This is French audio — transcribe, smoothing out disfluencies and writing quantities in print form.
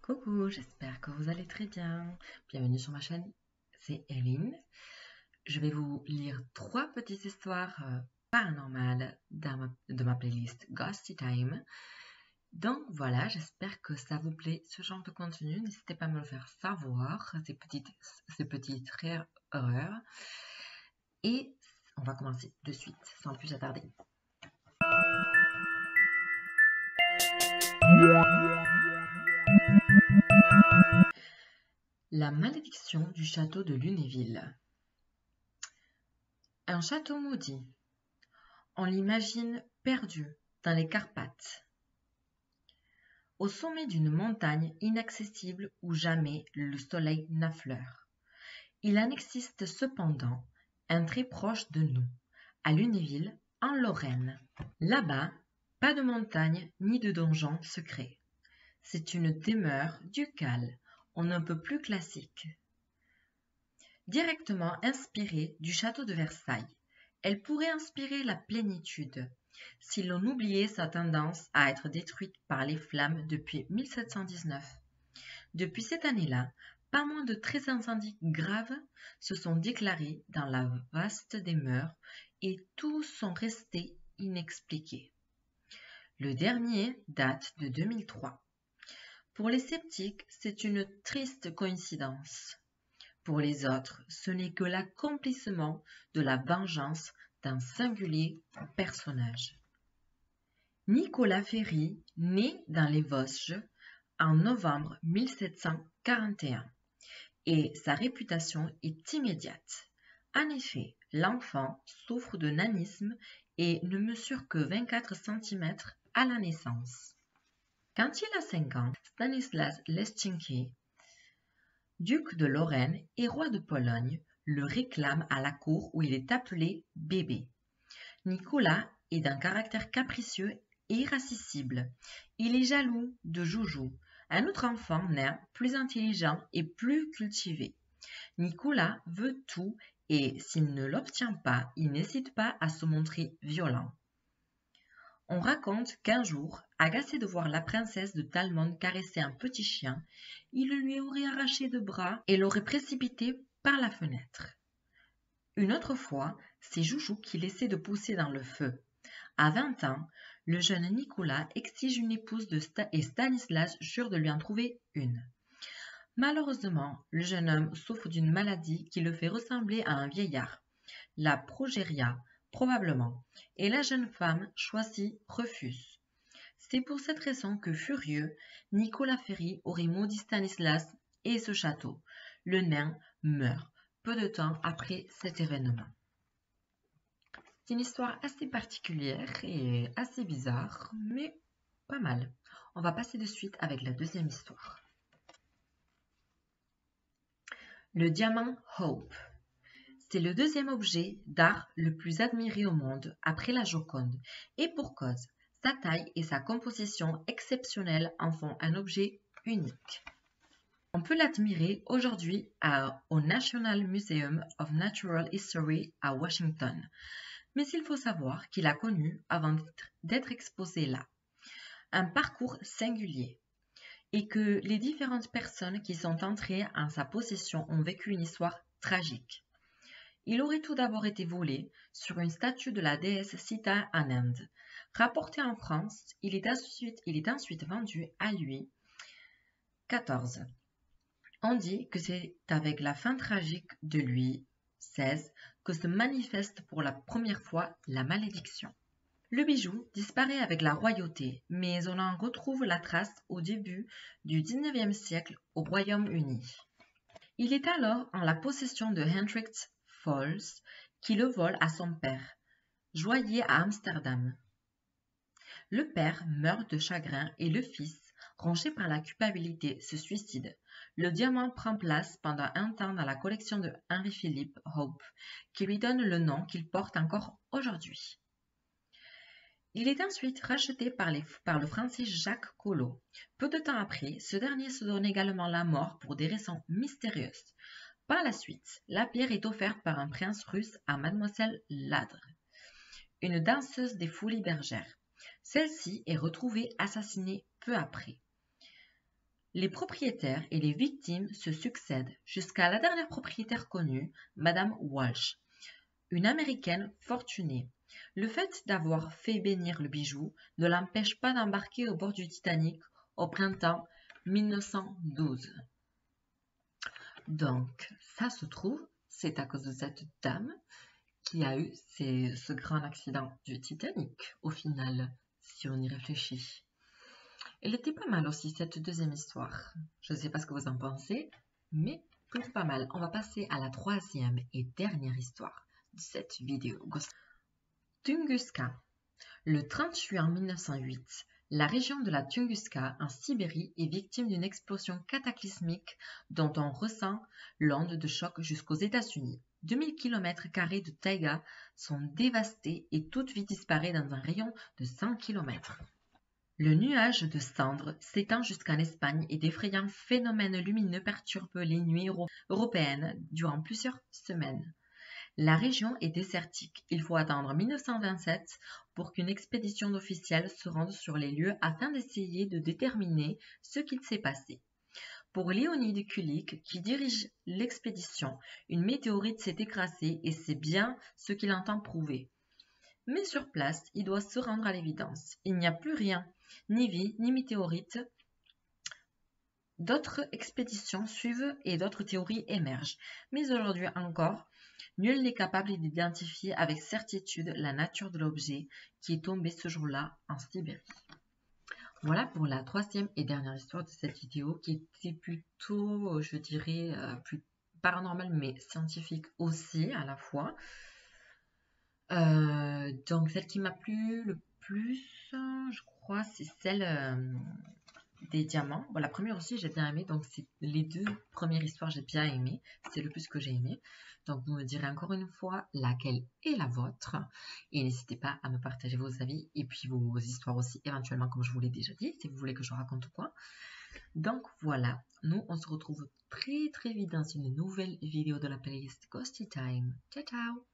Coucou, j'espère que vous allez très bien. Bienvenue sur ma chaîne, c'est Eline. Je vais vous lire 3 petites histoires paranormales de ma playlist Ghosty Time. Donc voilà, j'espère que ça vous plaît ce genre de contenu. N'hésitez pas à me le faire savoir, ces petites rares horreurs. Et on va commencer de suite, sans plus attarder. La malédiction du château de Lunéville. Un château maudit. On l'imagine perdu dans les Carpates, au sommet d'une montagne inaccessible où jamais le soleil n'affleure. Il en existe cependant un très proche de nous, à Lunéville, en Lorraine. Là-bas, pas de montagne ni de donjon secret. C'est une demeure ducale, on ne peut plus classique. Directement inspirée du château de Versailles, elle pourrait inspirer la plénitude, si l'on oubliait sa tendance à être détruite par les flammes depuis 1719. Depuis cette année-là, pas moins de 13 incendies graves se sont déclarés dans la vaste demeure et tous sont restés inexpliqués. Le dernier date de 2003. Pour les sceptiques, c'est une triste coïncidence. Pour les autres, ce n'est que l'accomplissement de la vengeance d'un singulier personnage. Nicolas Ferry naît dans les Vosges en novembre 1741 et sa réputation est immédiate. En effet, l'enfant souffre de nanisme et ne mesure que 24 cm à la naissance. Quand il a 5 ans, Stanislas Leszczynski, duc de Lorraine et roi de Pologne, le réclame à la cour où il est appelé bébé. Nicolas est d'un caractère capricieux et irascible. Il est jaloux de Joujou, un autre enfant nain plus intelligent et plus cultivé. Nicolas veut tout et s'il ne l'obtient pas, il n'hésite pas à se montrer violent. On raconte qu'un jour, agacé de voir la princesse de Talmont caresser un petit chien, il le lui aurait arraché de bras et l'aurait précipité par la fenêtre. Une autre fois, c'est Joujou qui l'essaie de pousser dans le feu. À 20 ans, le jeune Nicolas exige une épouse et Stanislas jure de lui en trouver une. Malheureusement, le jeune homme souffre d'une maladie qui le fait ressembler à un vieillard, la progéria, probablement, et la jeune femme choisie refuse. C'est pour cette raison que, furieux, Nicolas Ferry aurait maudit Stanislas et ce château. Le nain meurt peu de temps après cet événement. C'est une histoire assez particulière et assez bizarre, mais pas mal. On va passer de suite avec la deuxième histoire. Le diamant Hope. C'est le deuxième objet d'art le plus admiré au monde après la Joconde, et pour cause, sa taille et sa composition exceptionnelle en font un objet unique. On peut l'admirer aujourd'hui au National Museum of Natural History à Washington, mais il faut savoir qu'il a connu, avant d'être exposé là, un parcours singulier et que les différentes personnes qui sont entrées en sa possession ont vécu une histoire tragique. Il aurait tout d'abord été volé sur une statue de la déesse Sita en Inde. Rapporté en France, il est ensuite vendu à Louis XIV. On dit que c'est avec la fin tragique de Louis XVI que se manifeste pour la première fois la malédiction. Le bijou disparaît avec la royauté, mais on en retrouve la trace au début du XIXe siècle au Royaume-Uni. Il est alors en la possession de Hendrik Fols, qui le vole à son père, joaillier à Amsterdam. Le père meurt de chagrin et le fils, rongé par la culpabilité, se suicide. Le diamant prend place pendant un temps dans la collection de Henry-Philippe Hope, qui lui donne le nom qu'il porte encore aujourd'hui. Il est ensuite racheté par le Français Jacques Collot. Peu de temps après, ce dernier se donne également la mort pour des raisons mystérieuses. Par la suite, la pierre est offerte par un prince russe à Mademoiselle Ladre, une danseuse des Folies Bergères. Celle-ci est retrouvée assassinée peu après. Les propriétaires et les victimes se succèdent jusqu'à la dernière propriétaire connue, Madame Walsh, une Américaine fortunée. Le fait d'avoir fait bénir le bijou ne l'empêche pas d'embarquer au bord du Titanic au printemps 1912. Donc, ça se trouve, c'est à cause de cette dame qui a eu ce grand accident du Titanic, au final, si on y réfléchit. Elle était pas mal aussi, cette deuxième histoire. Je ne sais pas ce que vous en pensez, mais plutôt pas mal. On va passer à la troisième et dernière histoire de cette vidéo. Tunguska. Le 30 juin 1908, la région de la Tunguska, en Sibérie, est victime d'une explosion cataclysmique dont on ressent l'onde de choc jusqu'aux États-Unis. 2000 km² de taïga sont dévastés et toute vie disparaît dans un rayon de 100 km. Le nuage de cendres s'étend jusqu'en Espagne et d'effrayants phénomènes lumineux perturbent les nuits européennes durant plusieurs semaines. La région est désertique. Il faut attendre 1927 pour qu'une expédition d'officiels se rende sur les lieux afin d'essayer de déterminer ce qu'il s'est passé. Pour Léonid Kulik, qui dirige l'expédition, une météorite s'est écrasée et c'est bien ce qu'il entend prouver. Mais sur place, il doit se rendre à l'évidence. Il n'y a plus rien, ni vie, ni météorite. D'autres expéditions suivent et d'autres théories émergent. Mais aujourd'hui encore, nul n'est capable d'identifier avec certitude la nature de l'objet qui est tombé ce jour-là en Sibérie. Voilà pour la troisième et dernière histoire de cette vidéo qui était plutôt, je dirais, plus paranormale mais scientifique aussi à la fois. Donc celle qui m'a plu le plus, je crois, c'est celle des diamants. Bon, la première aussi j'ai bien aimé, donc c'est les deux premières histoires j'ai bien aimé, c'est le plus que j'ai aimé. Donc vous me direz encore une fois laquelle est la vôtre et n'hésitez pas à me partager vos avis et puis vos histoires aussi éventuellement comme je vous l'ai déjà dit, si vous voulez que je raconte quoi. Donc voilà, nous on se retrouve très très vite dans une nouvelle vidéo de la playlist Ghosty Time. Ciao ciao.